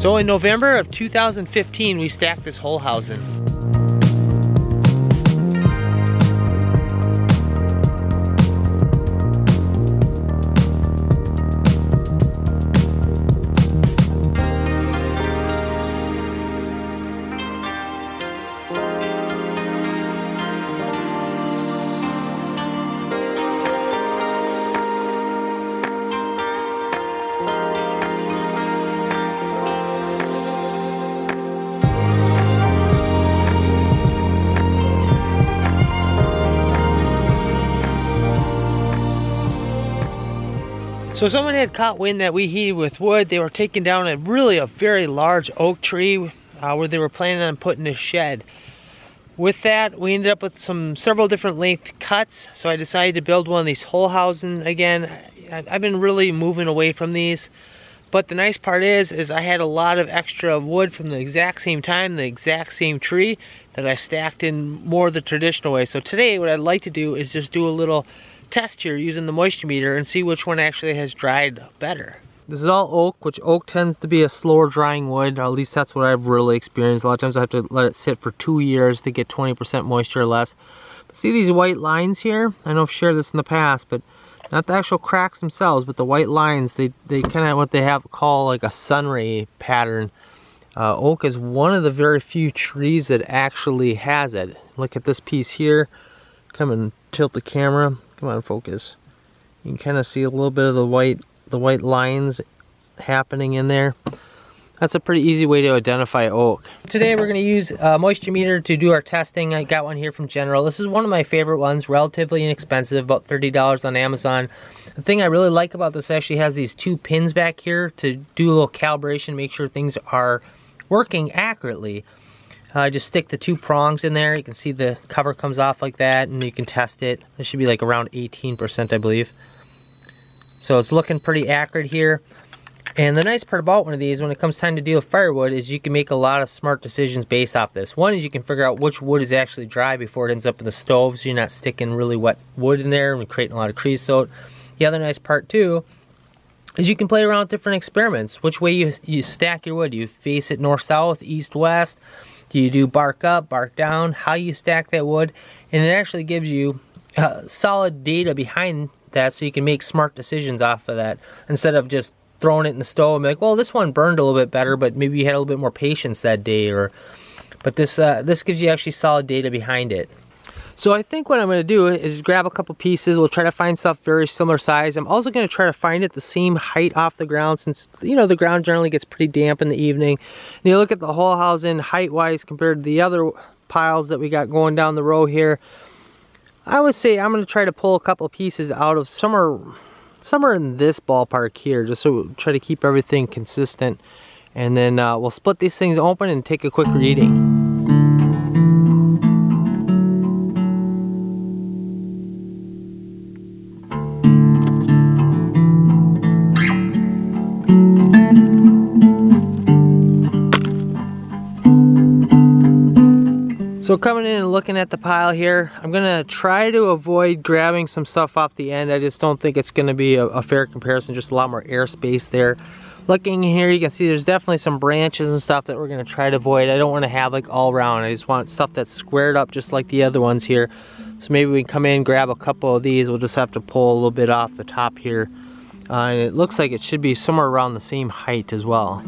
So in November of 2015, we stacked this whole hausen. So someone had caught wind that we heated with wood. They were taking down a very large oak tree where they were planning on putting a shed. With that, we ended up with several different length cuts. So I decided to build one of these whole housen again. I've been really moving away from these. But the nice part is I had a lot of extra wood from the exact same time, the exact same tree, that I stacked in more the traditional way. So today what I'd like to do is just do a little test here using the moisture meter and see which one actually has dried better. This is all oak, which oak tends to be a slower drying wood, or at least that's what I've really experienced. A lot of times I have to let it sit for 2 years to get 20% moisture or less. But see these white lines here? I know I've shared this in the past, but not the actual cracks themselves, but the white lines, they kind of what they have called like a sunray pattern. Oak is one of the very few trees that actually has it. Look at this piece here. Come and tilt the camera. Come on, focus. You can kind of see a little bit of the white lines happening in there. That's a pretty easy way to identify oak. Today we're going to use a moisture meter to do our testing. I got one here from General. This is one of my favorite ones, relatively inexpensive, about $30 on Amazon. The thing I really like about this actually has these 2 pins back here to do a little calibration, make sure things are working accurately. I just stick the 2 prongs in there. You can see the cover comes off like that, and you can test it. This should be like around 18%, I believe. So it's looking pretty accurate here. And the nice part about one of these, when it comes time to deal with firewood, is you can make a lot of smart decisions based off this. One is you can figure out which wood is actually dry before it ends up in the stove, so you're not sticking really wet wood in there and creating a lot of creosote. The other nice part too is you can play around with different experiments. Which way you stack your wood. Do you face it north-south, east-west? Do you do bark up, bark down? How you stack that wood? And it actually gives you solid data behind that, so you can make smart decisions off of that instead of just throwing it in the stove and be like, well, this one burned a little bit better, but maybe you had a little bit more patience that day. But this gives you actually solid data behind it. So I think what I'm going to do is grab a couple pieces. We'll try to find stuff very similar size. I'm also going to try to find it the same height off the ground, since the ground generally gets pretty damp in the evening. And you look at the whole hausen height-wise compared to the other piles that we got going down the row here. I would say I'm going to try to pull a couple pieces out of somewhere in this ballpark here, just so we'll try to keep everything consistent. And then we'll split these things open and take a quick reading. So coming in and looking at the pile here, I'm gonna try to avoid grabbing some stuff off the end. I just don't think it's gonna be a fair comparison, just a lot more airspace there. Looking here, you can see there's definitely some branches and stuff that we're gonna try to avoid. I don't wanna have like all around. I just want stuff that's squared up just like the other ones here. So maybe we can come in and grab a couple of these. We'll just have to pull a little bit off the top here. And it looks like it should be somewhere around the same height as well.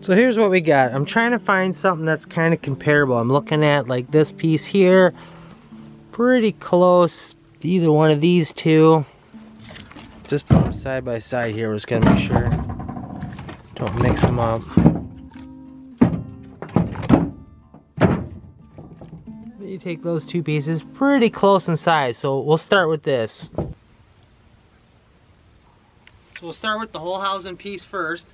So here's what we got. I'm trying to find something that's kind of comparable. I'm looking at like this piece here, pretty close to either one of these two. Just put them side by side here. We're just gonna make sure don't mix them up. You take those 2 pieces, pretty close in size. So we'll start with this. So we'll start with the whole hausen piece first.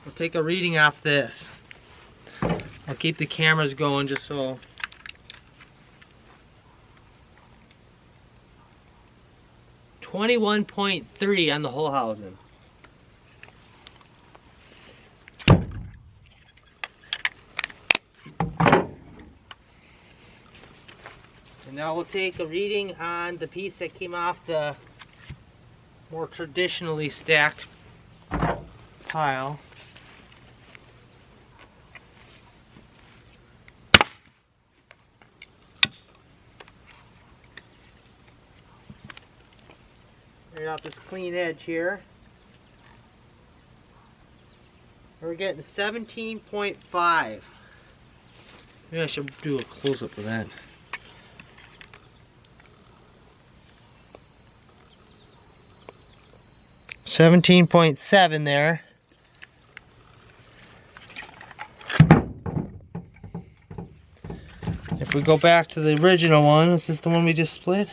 We'll take a reading off this. I'll keep the cameras going just so. 21.3 on the whole hausen. Now we'll take a reading on the piece that came off the more traditionally stacked pile. Right off this clean edge here. We're getting 17.5. Maybe I should do a close-up of that. $17.7 there. If we go back to the original one, is this the one we just split?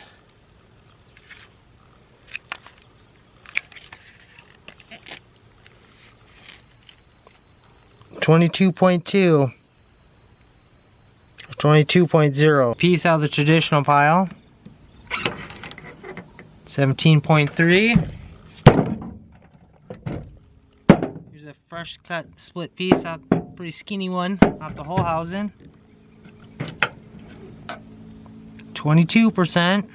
$22.2. 22.0. Piece out of the traditional pile. 17.3. Here's a fresh cut split piece out, pretty skinny one off the whole hausen. 22%.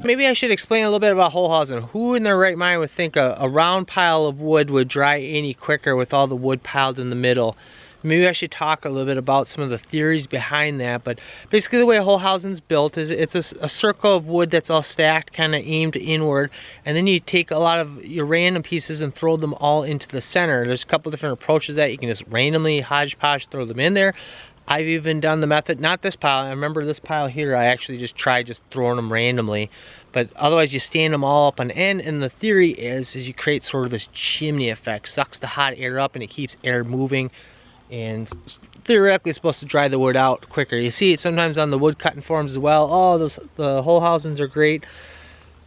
Maybe I should explain a little bit about whole hausen. Who in their right mind would think a round pile of wood would dry any quicker with all the wood piled in the middle? Maybe I should talk a little bit about some of the theories behind that, but basically the way a whole hausen's built is it's a circle of wood that's all stacked, kind of aimed inward, and then you take a lot of your random pieces and throw them all into the center. There's a couple different approaches that you can just randomly hodgepodge throw them in there. I've even done the method, not this pile, I remember this pile here, I actually just tried just throwing them randomly, but otherwise you stand them all up on end, and the theory is you create sort of this chimney effect, sucks the hot air up and it keeps air moving, and theoretically it's supposed to dry the wood out quicker. You see it sometimes on the wood cutting forms as well. Oh, the whole hausens are great.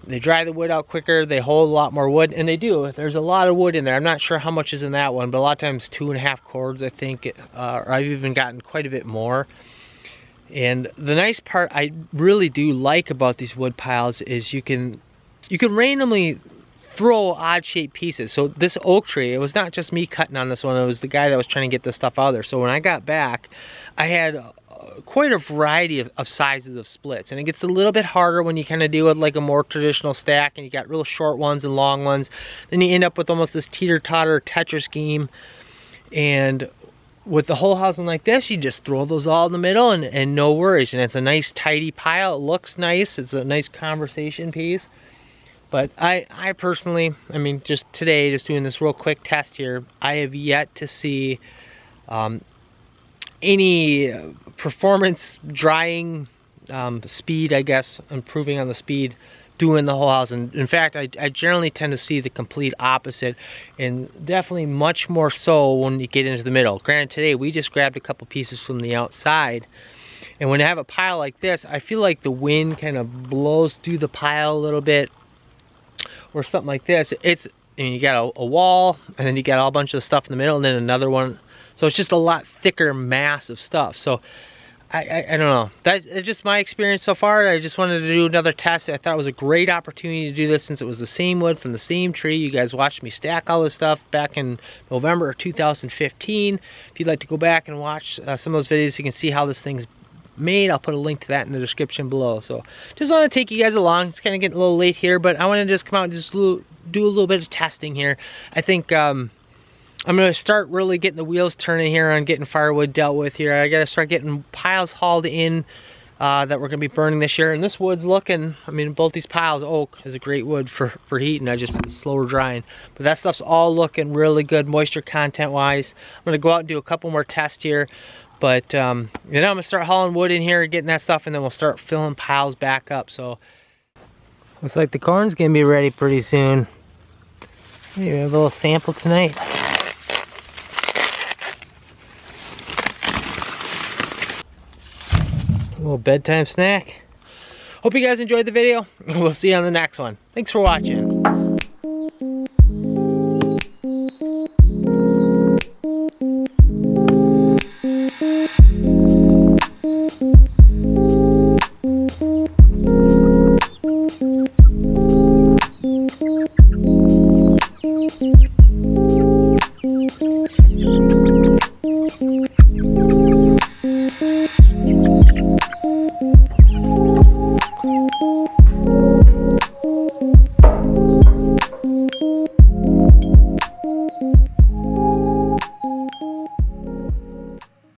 They dry the wood out quicker, they hold a lot more wood, and they do. There's a lot of wood in there. I'm not sure how much is in that one, but a lot of times 2.5 cords, I think, or I've even gotten quite a bit more. And the nice part I really do like about these wood piles is you can randomly throw odd shaped pieces. So this oak tree, it was not just me cutting on this one, it was the guy that was trying to get this stuff out of there. So when I got back, I had quite a variety of sizes of splits, and it gets a little bit harder when you kind of do it like a more traditional stack and you got real short ones and long ones. Then you end up with almost this teeter-totter Tetris scheme, and with the whole hausen like this, you just throw those all in the middle and no worries, and it's a nice tidy pile. It looks nice, it's a nice conversation piece. But I personally, I mean, just today, just doing this real quick test here, I have yet to see any performance drying speed, I guess, improving on the speed doing the whole hausen. In fact, I generally tend to see the complete opposite, and definitely much more so when you get into the middle. Granted, today we just grabbed a couple pieces from the outside, and when I have a pile like this, I feel like the wind kind of blows through the pile a little bit, or something like this. I mean, you got a wall, and then you got a bunch of stuff in the middle, and then another one. So it's just a lot thicker mass of stuff. So I don't know. That's just my experience so far. I just wanted to do another test. I thought it was a great opportunity to do this since it was the same wood from the same tree. You guys watched me stack all this stuff back in November of 2015. If you'd like to go back and watch some of those videos, you can see how this thing's made. I'll put a link to that in the description below. So just want to take you guys along. It's kind of getting a little late here, but I want to just come out and just do a little bit of testing here. I think I'm going to start really getting the wheels turning here on getting firewood dealt with here. I got to start getting piles hauled in that we're going to be burning this year. And this wood's looking, I mean, both these piles, oak is a great wood for heating. I just slower drying. But that stuff's all looking really good moisture content wise. I'm going to go out and do a couple more tests here. But, you know, I'm going to start hauling wood in here, getting that stuff, and then we'll start filling piles back up. So, looks like the corn's going to be ready pretty soon. Maybe we have a little sample tonight. A little bedtime snack. Hope you guys enjoyed the video. We'll see you on the next one. Thanks for watching.